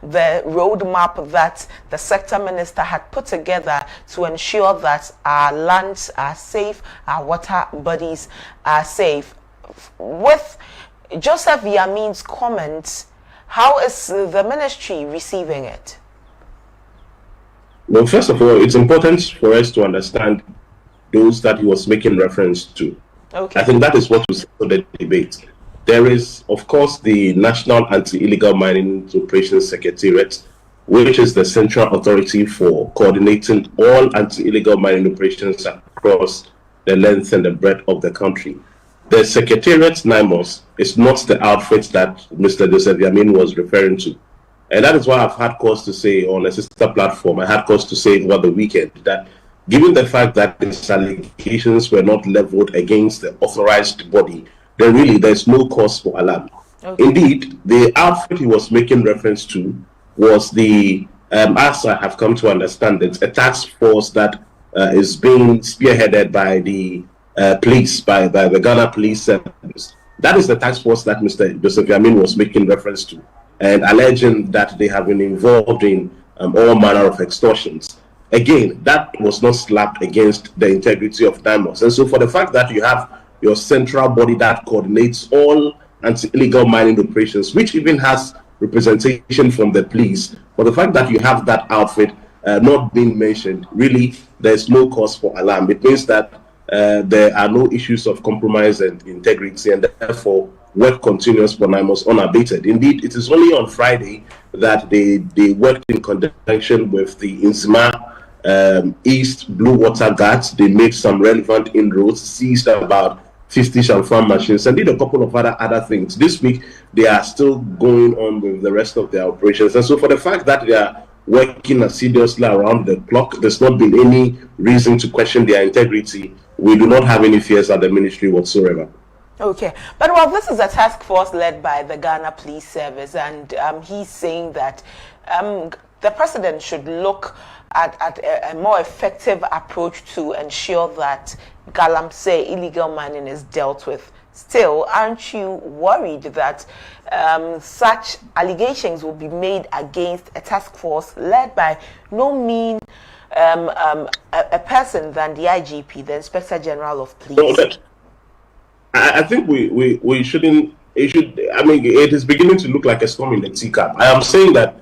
the roadmap that the sector minister had put together to ensure that our lands are safe, our water bodies are safe. With Joseph Yamin's comments, how is the ministry receiving it? Well, first of all, it's important for us to understand those that he was making reference to. Okay. I think that is what was the debate. There is, of course, the National Anti-Illegal Mining Operations Secretariat, which is the central authority for coordinating all anti-illegal mining operations across the length and the breadth of the country. The Secretariat, NAIMOS, is not the outfit that Mr. Joseph Yamin was referring to. And that is why I've had cause to say on a sister platform, I had cause to say over the weekend that given the fact that these allegations were not leveled against the authorized body, then really there's no cause for alarm. Okay. Indeed, the outfit he was making reference to was the, as I have come to understand it, a task force that is being spearheaded by the police, by the Ghana Police Service. That is the task force that Mr. Joseph Yamin was making reference to, and alleging that they have been involved in all manner of extortions. Again, that was not slapped against the integrity of NAIMOS. And so for the fact that you have your central body that coordinates all anti-illegal mining operations, which even has representation from the police, for the fact that you have that outfit not being mentioned, really, there's no cause for alarm. It means that there are no issues of compromise and integrity, and therefore work continues for NAIMOS unabated. Indeed, it is only on Friday that they worked in conjunction with the Insima East Blue Water Guards. They made some relevant inroads, seized about 50 champagne machines, and did a couple of other things. This week, they are still going on with the rest of their operations. And so for the fact that they are working assiduously around the clock, there's not been any reason to question their integrity. We do not have any fears at the ministry whatsoever. Okay, but well, this is a task force led by the Ghana Police Service, and he's saying that the president should look at a more effective approach to ensure that Galamsey illegal mining is dealt with. Still, aren't you worried that such allegations will be made against a task force led by no mean a person than the IGP, the Inspector General of Police? No, I think we shouldn't. I mean, it is beginning to look like a storm in the teacup. I am saying that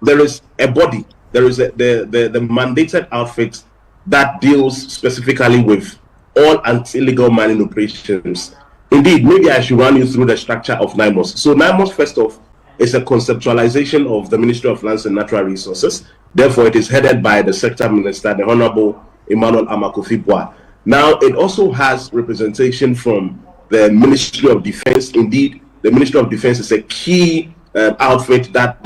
there is a body, there is the mandated outfit that deals specifically with all anti-illegal mining operations. Indeed, maybe I should run you through the structure of NAIMOS. So NAIMOS, first off, is a conceptualization of the Ministry of Lands and Natural Resources. Therefore, it is headed by the sector minister, the Honorable Emmanuel Amakofi-Boa. Now, it also has representation from the Ministry of Defense. Indeed, the Ministry of Defense is a key outfit that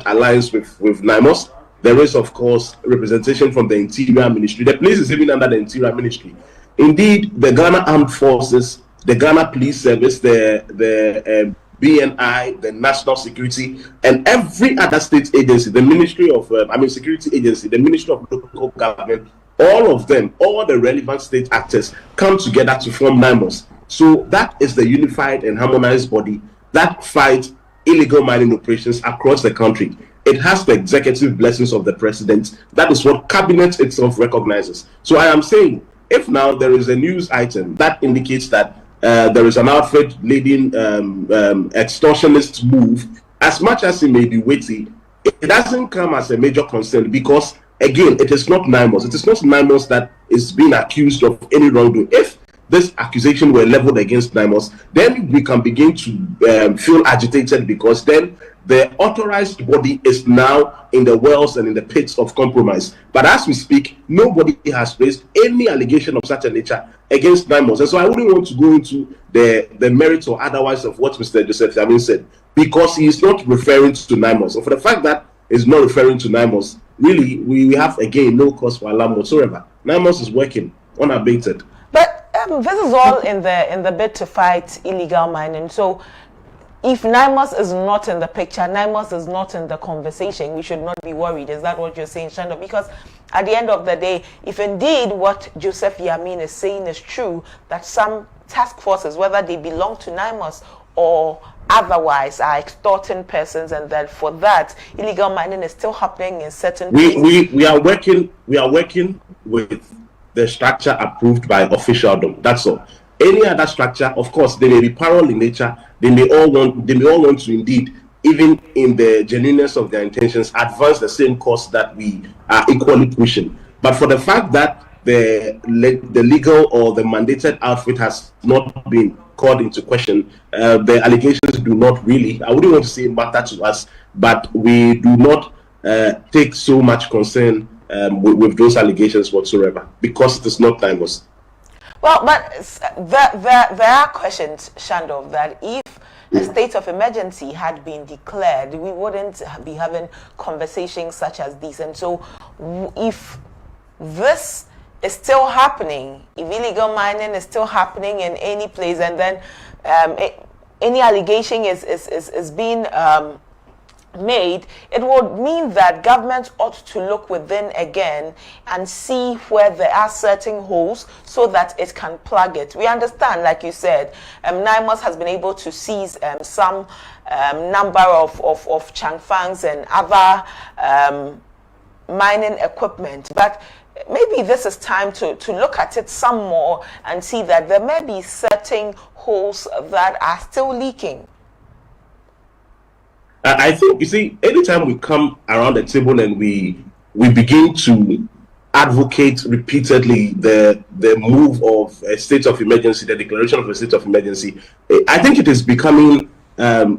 aligns with NAIMOS. There is, of course, representation from the Interior Ministry. The police is even under the Interior Ministry. Indeed, the Ghana Armed Forces, the Ghana Police Service, the BNI, the National Security, and every other state agency, the Ministry of, Security Agency, the Ministry of Local Government, all of them, all the relevant state actors come together to form NAIMOS. So that is the unified and harmonized body that fights illegal mining operations across the country. It has the executive blessings of the president. That is what cabinet itself recognizes. So I am saying, if now there is a news item that indicates that there is an outfit leading extortionist move, as much as it may be weighty, it doesn't come as a major concern because, again, it is not NAIMOS. It is not NAIMOS that is being accused of any wrongdoing. If this accusation were leveled against NAIMOS, then we can begin to feel agitated because then the authorized body is now in the wells and in the pits of compromise. But as we speak, nobody has raised any allegation of such a nature against NAIMOS. And so I wouldn't want to go into the merits or otherwise of what Mr. Joseph Yamin said, because he is not referring to NAIMOS. So for the fact that he's not referring to NAIMOS, really, we have, again, no cause for alarm whatsoever. NAIMOS is working unabated. But this is all in the bid to fight illegal mining. So if NAIMOS is not in the picture, NAIMOS is not in the conversation, we should not be worried. Is that what you're saying, Shando? Because at the end of the day, if indeed what Joseph Yamin is saying is true, that some task forces, whether they belong to NAIMOS or otherwise are extorting persons, and that for that illegal mining is still happening in certain places. We are working with the structure approved by officialdom. That's all. Any other structure, of course, they may be parallel in nature. They may all want to indeed, even in the genuineness of their intentions, advance the same cause that we are equally pushing. But for the fact that the legal or the mandated outfit has not been called into question, the allegations do not really, I wouldn't want to say matter to us, but we do not take so much concern with those allegations whatsoever, because it is not NAIMOS. Well, but there are questions, Shandov, that if a state of emergency had been declared, we wouldn't be having conversations such as these. And so if this is still happening, if illegal mining is still happening in any place, and then any allegation is being made, it would mean that government ought to look within again and see where there are certain holes so that it can plug it. We understand, like you said, NAIMOS has been able to seize some number of changfangs and other mining equipment, but maybe this is time to look at it some more and see that there may be certain holes that are still leaking. I think, you see, anytime we come around the table and we begin to advocate repeatedly the move of a state of emergency, the declaration of a state of emergency, I think it is becoming,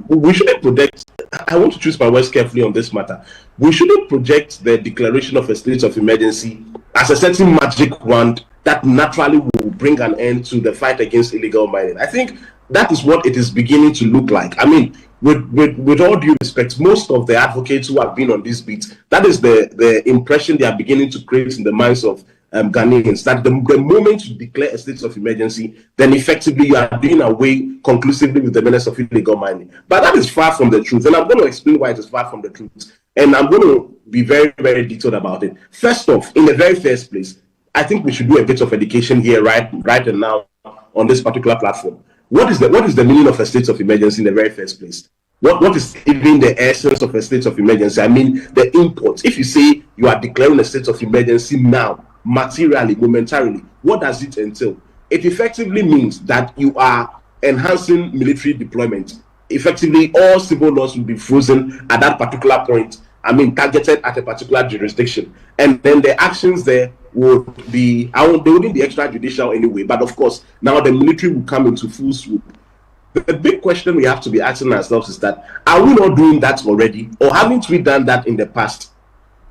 we shouldn't project, I want to choose my words carefully on this matter, we shouldn't project the declaration of a state of emergency as a certain magic wand that naturally will bring an end to the fight against illegal mining. I think that is what it is beginning to look like. I mean, with all due respect, most of the advocates who have been on this beat, that is the impression they are beginning to create in the minds of Ghanaians, that the moment you declare a state of emergency, then effectively you are doing away conclusively with the menace of illegal mining. But that is far from the truth, and I'm going to explain why it is far from the truth. And I'm going to be very, very detailed about it. First off, in the very first place, I think we should do a bit of education here right and now on this particular platform. What is the meaning of a state of emergency in the very first place? What is even the essence of a state of emergency? I mean, the import. If you say you are declaring a state of emergency now, materially, momentarily, what does it entail? It effectively means that you are enhancing military deployment. Effectively, all civil laws will be frozen at that particular point. I mean, targeted at a particular jurisdiction. And then the actions there would be, they wouldn't be extrajudicial anyway, but of course, now the military will come into full swoop. The big question we have to be asking ourselves is that, are we not doing that already? Or haven't we done that in the past?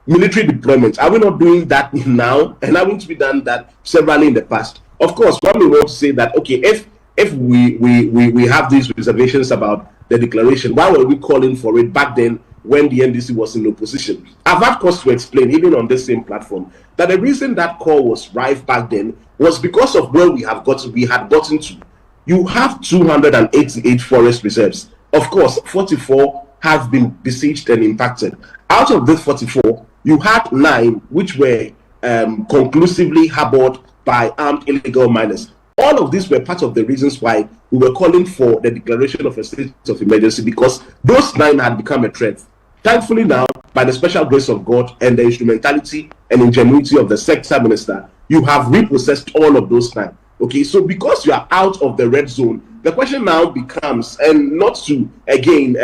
Military deployment, are we not doing that now? And haven't we done that severally in the past? Of course, one may want to say that, okay, if we have these reservations about the declaration, why were we calling for it back then when the NDC was in opposition? I've had cause to explain, even on this same platform, that the reason that call was rife back then was because of where we had gotten to. You have 288 forest reserves. Of course, 44 have been besieged and impacted. Out of these 44, you had 9 which were conclusively harbored by armed illegal miners. All of these were part of the reasons why we were calling for the declaration of a state of emergency, because those 9 had become a threat. Thankfully now, by the special grace of God and the instrumentality and ingenuity of the sector minister, you have repossessed all of those 9. Okay, so because you are out of the red zone, the question now becomes, and not to again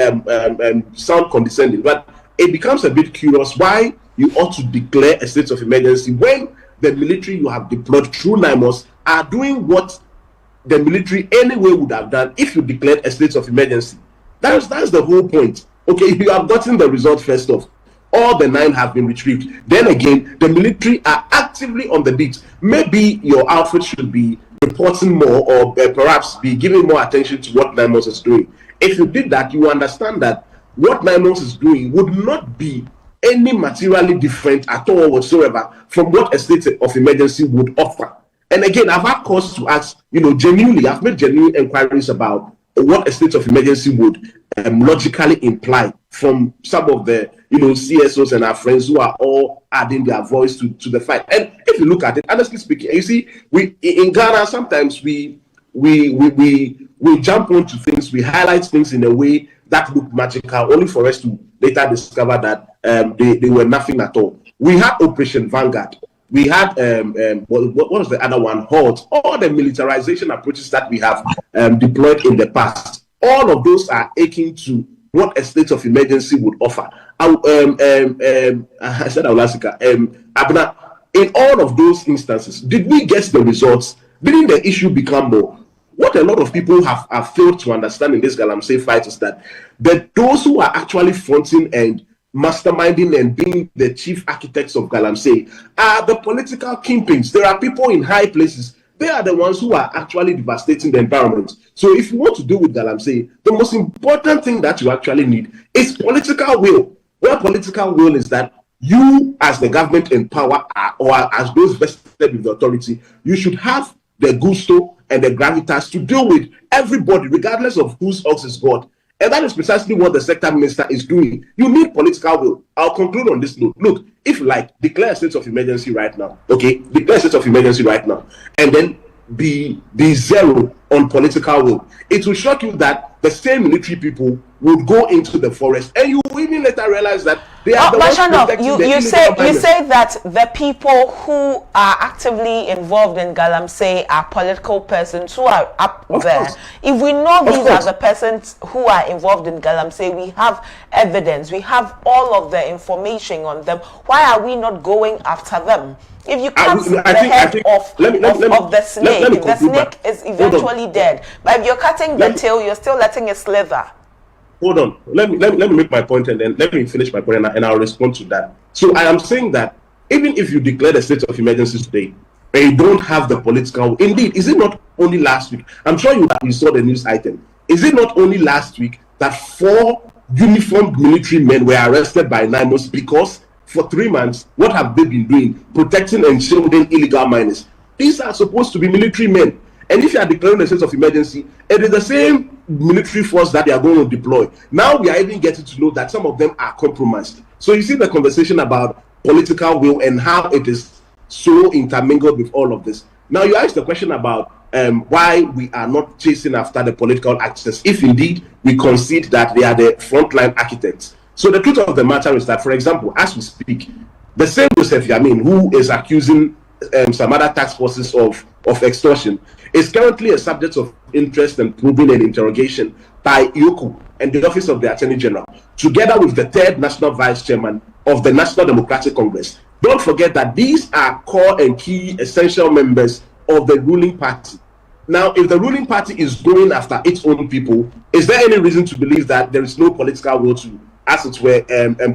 sound condescending, but it becomes a bit curious why you ought to declare a state of emergency when the military you have deployed through NAIMOS are doing what the military anyway would have done if you declared a state of emergency. That's the whole point. Okay, you have gotten the result first off. All the 9 have been retrieved. Then again, the military are actively on the beat. Maybe your outfit should be reporting more, or perhaps be giving more attention to what NAIMOS is doing. If you did that, you understand that what NAIMOS is doing would not be any materially different at all whatsoever from what a state of emergency would offer. And again, I've had cause to ask, genuinely, I've made genuine inquiries about what a state of emergency would logically imply from some of the CSOs and our friends who are all adding their voice to the fight. And if you look at it, honestly speaking, you see, we in Ghana sometimes we we jump onto things, we highlight things in a way that look magical, only for us to later discover that they were nothing at all. We had Operation Vanguard. We had what was the other one? HALT. All the militarization approaches that we have deployed in the past. All of those are akin to what a state of emergency would offer. I said Aulasika. Abna, in all of those instances, did we get the results? Didn't the issue become more? What a lot of people have failed to understand in this Galamsey fight is that those who are actually fronting and masterminding and being the chief architects of Galamsey are the political kingpins. There are people in high places. They are the ones who are actually devastating the environment. So if you want to do with Galamsey, the most important thing that you actually need is political will. Where political will is that you, as the government in power, or as those vested with the authority, you should have the gusto and the gravitas to deal with everybody, regardless of whose ox is God. And that is precisely what the sector minister is doing. You need political will. I'll conclude on this note. Look, if you like, declare a state of emergency right now. Okay? Declare a state of emergency right now. And then be zero on political will. It will shock you that the same military people would go into the forest, and you will even later realize that they are the ones protecting you say that the people who are actively involved in Galamsey are political persons who are up there. If we know these are the persons who are involved in Galamsey, we have evidence, we have all of the information on them. Why are we not going after them? If you cut the head off of the snake, the snake is eventually dead. But if you're cutting the tail, you're still letting it slither. Hold on. Let me make my point, and then let me finish my point, and I'll respond to that. So I am saying that even if you declare the state of emergency today, and you don't have the political, indeed, is it not only last week? I'm sure you saw the news item. Is it not only last week that 4 uniformed military men were arrested by NAIMOS because for 3 months, what have they been doing? Protecting and shielding illegal miners. These are supposed to be military men. And if you are declaring a state of emergency, it is the same military force that they are going to deploy. Now we are even getting to know that some of them are compromised. So you see the conversation about political will and how it is so intermingled with all of this. Now you asked the question about why we are not chasing after the political actors, if indeed we concede that they are the frontline architects. So the truth of the matter is that, for example, as we speak, the same Joseph Yamin, who is accusing some other task forces of extortion, is currently a subject of interest and probing and interrogation by IOCO and the Office of the Attorney General, together with the 3rd National Vice Chairman of the National Democratic Congress. Don't forget that these are core and key essential members of the ruling party. Now, if the ruling party is going after its own people, is there any reason to believe that there is no political will to, as it were,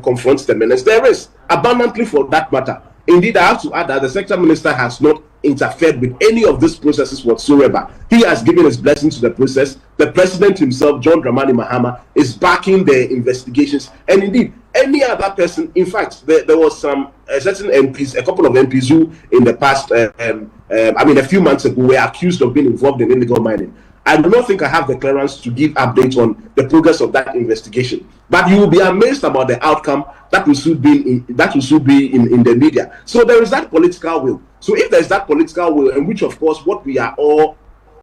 confront the menace? There is, abundantly for that matter. Indeed, I have to add that the sector minister has not interfered with any of these processes whatsoever. He has given his blessing to the process. The president himself, John Dramani Mahama, is backing the investigations. And indeed, any other person, in fact, there was some certain MPs, a couple of MPs who in the past, a few months ago, were accused of being involved in illegal mining. I do not think I have the clearance to give updates on the progress of that investigation. But you will be amazed about the outcome that will soon be in the media. So there is that political will. So if there is that political will, and which of course what we are all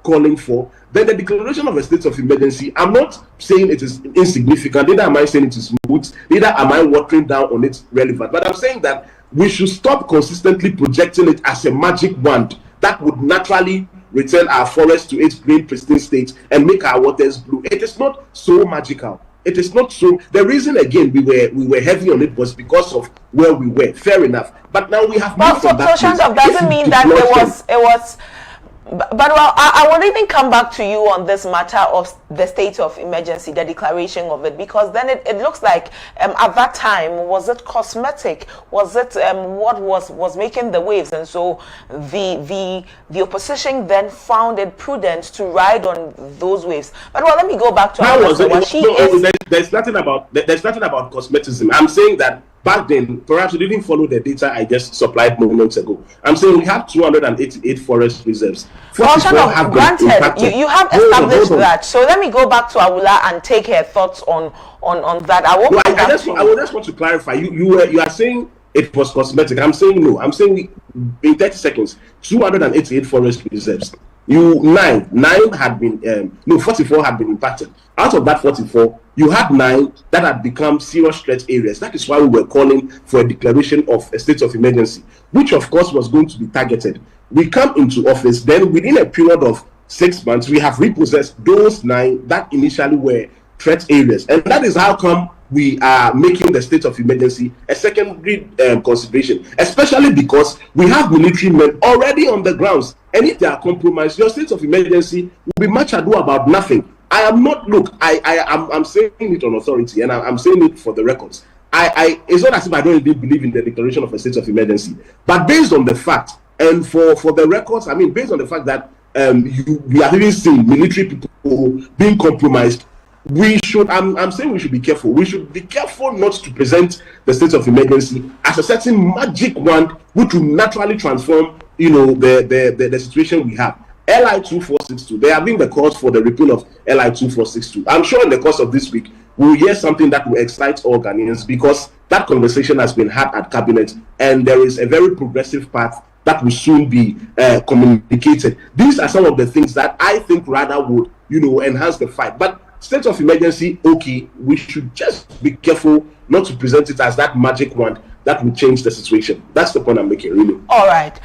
calling for, then the declaration of a state of emergency, I'm not saying it is insignificant, neither am I saying it is moot, neither am I watering down on its relevance. But I'm saying that we should stop consistently projecting it as a magic wand that would naturally return our forest to its green pristine state and make our waters blue. It is not so magical. It is not so. The reason again we were heavy on it was because of where we were. Fair enough. But now we have moved from that. So Shandov doesn't mean that it was. But well, I will even come back to you on this matter of the state of emergency, the declaration of it, because then it looks like at that time, was it cosmetic? Was it what was making the waves? And so the opposition then found it prudent to ride on those waves. But well, let me go back to there's nothing about cosmeticism. I'm saying that back then, perhaps you didn't follow the data I just supplied moments ago. I'm saying we have 288 forest reserves. Granted, you have established that. So let me go back to Awula and take her thoughts on that. I will just want to clarify. You are saying it was cosmetic. I'm saying no. I'm saying in 30 seconds, 288 forest reserves. nine had been 44 had been impacted. Out of that 44, you had 9 that had become serious threat areas. That is why we were calling for a declaration of a state of emergency, which of course was going to be targeted. We come into office, then within a period of 6 months, we have repossessed those 9 that initially were threat areas, and that is how come we are making the state of emergency a secondary consideration, especially because we have military men already on the grounds, and if they are compromised, your state of emergency will be much ado about nothing. I am not, look, I'm saying it on authority, and I'm saying it for the records. It's not as if I don't really believe in the declaration of a state of emergency, but based on the fact, and for the records, I mean, based on the fact that we have even seen military people being compromised, we should, I'm saying we should be careful. We should be careful not to present the state of emergency as a certain magic wand which will naturally transform, the situation we have. LI 2462, there have been the calls for the repeal of LI 2462. I'm sure in the course of this week, we'll hear something that will excite all Ghanaians, because that conversation has been had at cabinet, and there is a very progressive path that will soon be communicated. These are some of the things that I think rather would, enhance the fight. But state of emergency, okay, we should just be careful not to present it as that magic wand that will change the situation. That's the point I'm making, really. All right.